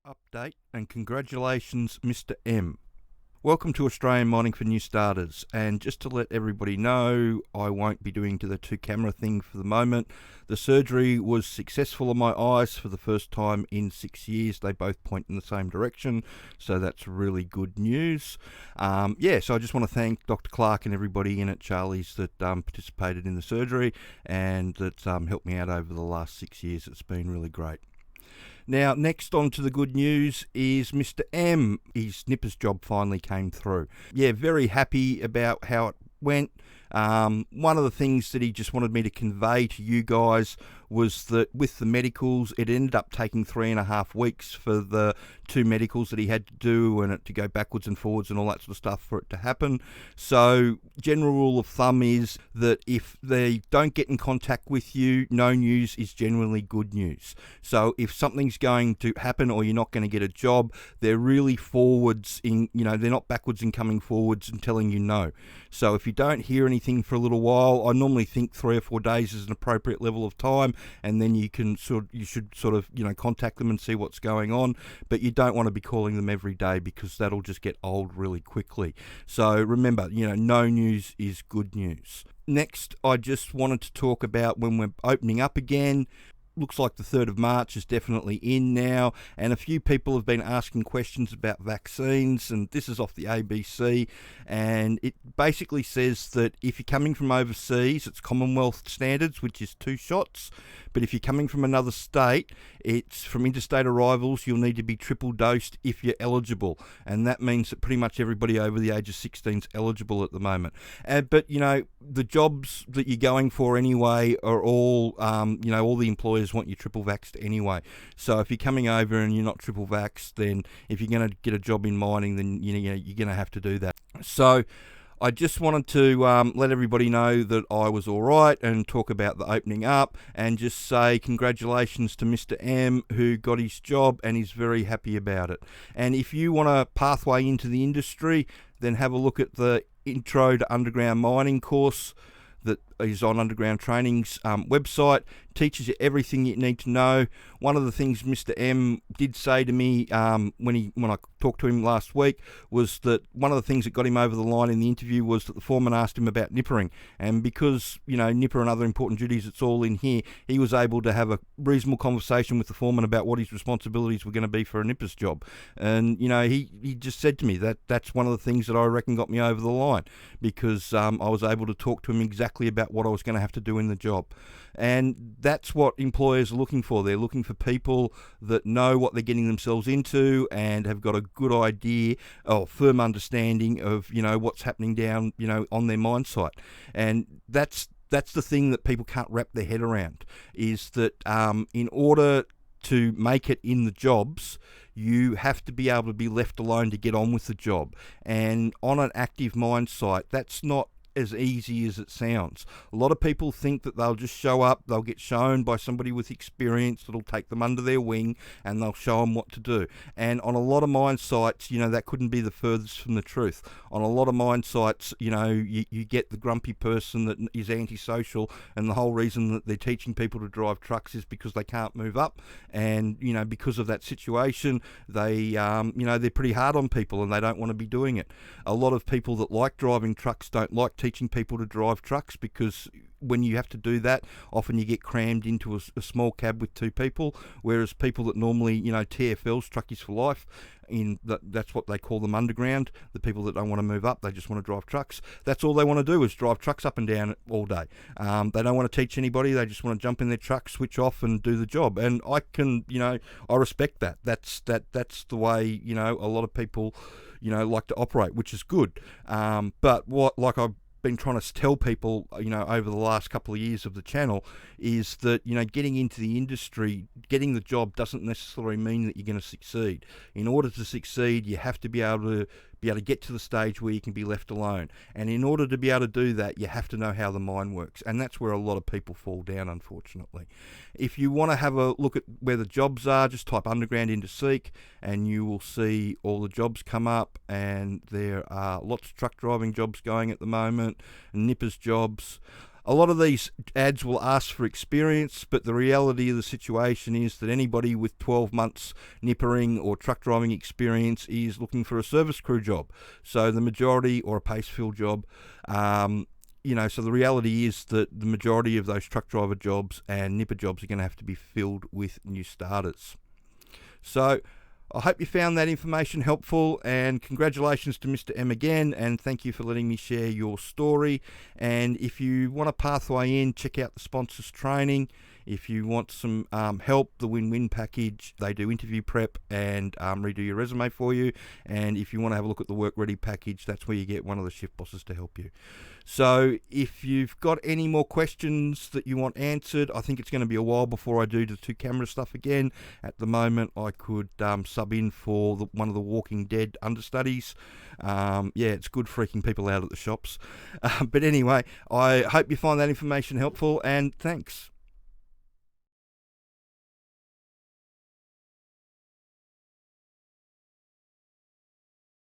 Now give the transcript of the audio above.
Update and congratulations, Mr. M. Welcome to Australian Mining for New Starters, and just to let everybody know, I won't be doing the two camera thing for the moment. The surgery was successful on my eyes for the first time in 6 years. They both point in the same direction, so that's really good news. So I just want to thank Dr. Clark and everybody in at Charlie's that participated in the surgery and that helped me out over the last 6 years. It's been really great. Now, next on to the good news is Mr. M. His Nippers job finally came through. Yeah, very happy about how it went. One of the things that he just wanted me to convey to you guys was that with the medicals, it ended up taking 3.5 weeks for the 2 medicals that he had to do and it to go backwards and forwards and all that sort of stuff for it to happen. So general rule of thumb is that if they don't get in contact with you, no news is generally good news. So if something's going to happen or you're not going to get a job, they're really forwards in, they're not backwards in coming forwards and telling you no. So if you don't hear anything for a little while, I normally think 3 or 4 days is an appropriate level of time, and then you should contact them and see what's going on. But you don't want to be calling them every day because that'll just get old really quickly. So remember, no news is good news. Next, I just wanted to talk about when we're opening up again. Looks like the 3rd of March is definitely in now, and a few people have been asking questions about vaccines, and this is off the ABC, and it basically says that if you're coming from overseas, it's Commonwealth standards, which is 2 shots, but if you're coming from another state, it's from interstate arrivals, you'll need to be triple dosed if you're eligible, and that means that pretty much everybody over the age of 16 is eligible at the moment. But the jobs that you're going for anyway are all, all the employers want you triple vaxxed anyway. So if you're coming over and you're not triple vaxxed, then if you're going to get a job in mining, then you're going to have to do that. So I just wanted to let everybody know that I was all right and talk about the opening up and just say congratulations to Mr. M who got his job and is very happy about it. And if you want a pathway into the industry, then have a look at the Intro to Underground Mining course that is on Underground Training's website. Teaches you everything you need to know. One of the things Mr. M did say to me when I talked to him last week was that one of the things that got him over the line in the interview was that the foreman asked him about nippering, and because nipper and other important duties, it's all in here, he was able to have a reasonable conversation with the foreman about what his responsibilities were going to be for a nipper's job. And he just said to me that that's one of the things that I reckon got me over the line, because I was able to talk to him exactly about what I was going to have to do in the job. And that's what employers are looking for. They're looking for people that know what they're getting themselves into and have got a good idea or firm understanding of what's happening down on their mine site. And that's the thing that people can't wrap their head around, is that in order to make it in the jobs, you have to be able to be left alone to get on with the job. And on an active mine site, that's not as easy as it sounds. A lot of people think that they'll just show up, they'll get shown by somebody with experience that'll take them under their wing and they'll show them what to do. And on a lot of mine sites, that couldn't be the furthest from the truth. On a lot of mine sites, you get the grumpy person that is antisocial, and the whole reason that they're teaching people to drive trucks is because they can't move up. And, because of that situation, they, they're pretty hard on people and they don't want to be doing it. A lot of people that like driving trucks don't like teaching people to drive trucks, because when you have to do that, often you get crammed into a small cab with 2 people, whereas people that normally, TFLs, truckies for life, that's what they call them underground, the people that don't want to move up, they just want to drive trucks. That's all they want to do, is drive trucks up and down all day. They don't want to teach anybody, they just want to jump in their truck, switch off and do the job. And I can, I respect that. That's the way, a lot of people, like to operate, which is good. But I've been trying to tell people, over the last couple of years of the channel, is that, getting into the industry, getting the job doesn't necessarily mean that you're going to succeed. In order to succeed, you have to be able to get to the stage where you can be left alone. And in order to be able to do that, you have to know how the mine works. And that's where a lot of people fall down, unfortunately. If you want to have a look at where the jobs are, just type underground into Seek and you will see all the jobs come up. And there are lots of truck driving jobs going at the moment, nippers jobs. A lot of these ads will ask for experience, but the reality of the situation is that anybody with 12 months nippering or truck driving experience is looking for a service crew job. So the majority, or a pace fill job, so the reality is that the majority of those truck driver jobs and nipper jobs are going to have to be filled with new starters. So I hope you found that information helpful, and congratulations to Mr. M again, and thank you for letting me share your story. And if you want a pathway in, check out the sponsors training. If you want some help, the win-win package, they do interview prep and redo your resume for you. And if you want to have a look at the work ready package, that's where you get one of the shift bosses to help you. So if you've got any more questions that you want answered, I think it's going to be a while before I do the 2-camera stuff again. At the moment, I could sub in for one of the Walking Dead understudies. It's good freaking people out at the shops. But anyway, I hope you find that information helpful, and thanks.